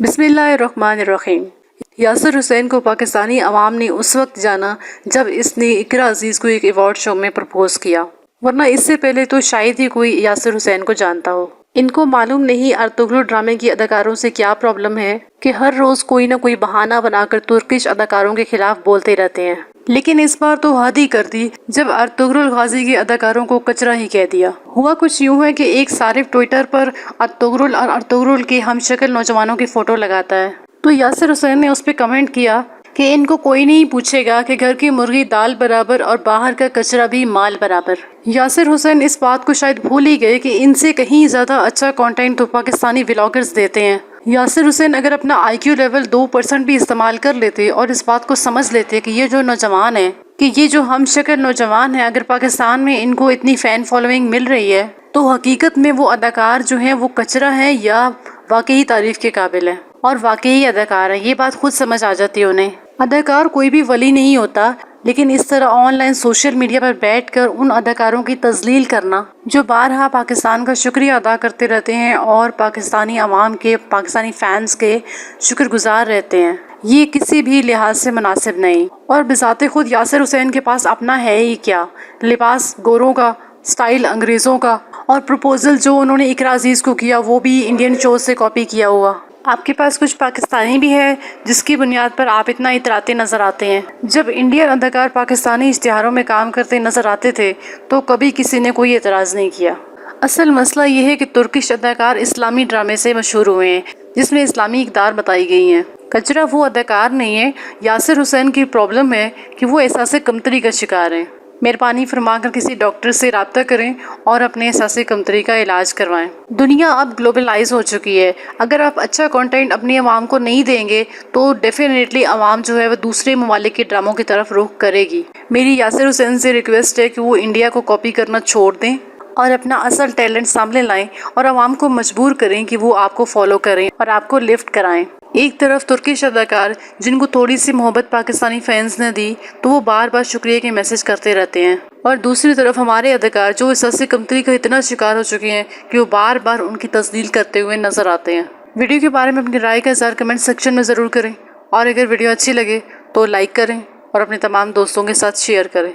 बिस्मिल्लाहिर्रहमानिर्रहीम। यासिर हुसैन को पाकिस्तानी अवाम ने उस वक्त जाना जब इसने इकरा अजीज़ को एक अवार्ड शो में प्रपोज किया, वरना इससे पहले तो शायद ही कोई यासिर हुसैन को जानता हो। इनको मालूम नहीं अर्तुगरुल ड्रामे की अदाकारों से क्या प्रॉब्लम है कि हर रोज कोई ना कोई बहाना बनाकर तुर्किश अदाकारों के खिलाफ बोलते रहते हैं। लेकिन इस बार तो हद ही कर दी जब अर्तुगरुल गाजी के अदाकारों को कचरा ही कह दिया। हुआ कुछ यूं है कि एक सारिफ ट्विटर पर अर्तुगरुल और अर्तुगरुल के हमशक्ल नौजवानों की फोटो लगाता है, तो यासिर हुसैन ने उस पर कमेंट किया कि इनको कोई नहीं पूछेगा कि घर की मुर्गी दाल बराबर और बाहर का कचरा भी माल बराबर। यासिर हुसैन इस बात को शायद भूल ही गए कि इनसे कहीं ज़्यादा अच्छा कंटेंट तो पाकिस्तानी व्लॉगर्स देते हैं। यासिर हुसैन अगर अपना IQ लेवल 2% भी इस्तेमाल कर लेते और इस बात को समझ लेते कि ये जो नौजवान है, कि ये जो हम शक्ल नौजवान है, अगर पाकिस्तान में इनको इतनी फ़ैन फॉलोइंग मिल रही है तो हकीकत में वो अदाकार जो है वो कचरा है या वाकई तारीफ के काबिल है और वाकई अदाकार है, ये बात खुद समझ आ जाती है उन्हें। अदाकार कोई भी वली नहीं होता, लेकिन इस तरह ऑनलाइन सोशल मीडिया पर बैठकर उन अदाकारों की तजलील करना जो बारहा पाकिस्तान का शुक्रिया अदा करते रहते हैं और पाकिस्तानी अवाम के, पाकिस्तानी फैंस के शुक्रगुजार रहते हैं, ये किसी भी लिहाज से मुनासिब नहीं। और बिज़ाते खुद यासिर हुसैन के पास अपना है ही क्या, लिबास गोरों का, स्टाइल अंग्रेज़ों का, और प्रपोजल जो उन्होंने इकरा अजीज़ को किया वो भी इंडियन शो से कॉपी किया हुआ। आपके पास कुछ पाकिस्तानी भी है जिसकी बुनियाद पर आप इतना इतराते नज़र आते हैं। जब इंडियन अदाकार पाकिस्तानी इश्तिहारों में काम करते नज़र आते थे तो कभी किसी ने कोई एतराज़ नहीं किया। असल मसला ये है कि तुर्किश अदाकार इस्लामी ड्रामे से मशहूर हुए हैं जिसमें इस्लामी इक़दार बताई गई हैं। कचरा वो अदाकार नहीं है, यासिर हुसैन की प्रॉब्लम है कि वो एहसास कमतरी का शिकार हैं। मेहरबानी फरमाकर किसी डॉक्टर से रब्ता करें और अपने एहसास कमतरी का इलाज करवाएं। दुनिया अब ग्लोबलाइज हो चुकी है, अगर आप अच्छा कंटेंट अपनी आवाम को नहीं देंगे तो डेफिनेटली आवाम जो है वह दूसरे ममालिक के ड्रामों की तरफ रुख करेगी। मेरी यासिर हुसैन से रिक्वेस्ट है कि वो इंडिया को कॉपी करना छोड़ दें और अपना असल टैलेंट सामने लाएं और आवाम को मजबूर करें कि वो आपको फॉलो करें और आपको लिफ्ट कराएं। एक तरफ तुर्किश अदाकार जिनको थोड़ी सी मोहब्बत पाकिस्तानी फैंस ने दी तो वो बार बार शुक्रिया के मैसेज करते रहते हैं, और दूसरी तरफ हमारे अदाकार जो एहसास कमतरी का इतना शिकार हो चुके हैं कि वो बार बार उनकी तस्दील करते हुए नजर आते हैं। वीडियो के बारे में अपनी राय का इज़हार कमेंट सेक्शन में ज़रूर करें और अगर वीडियो अच्छी लगे तो लाइक करें और अपने तमाम दोस्तों के साथ शेयर करें।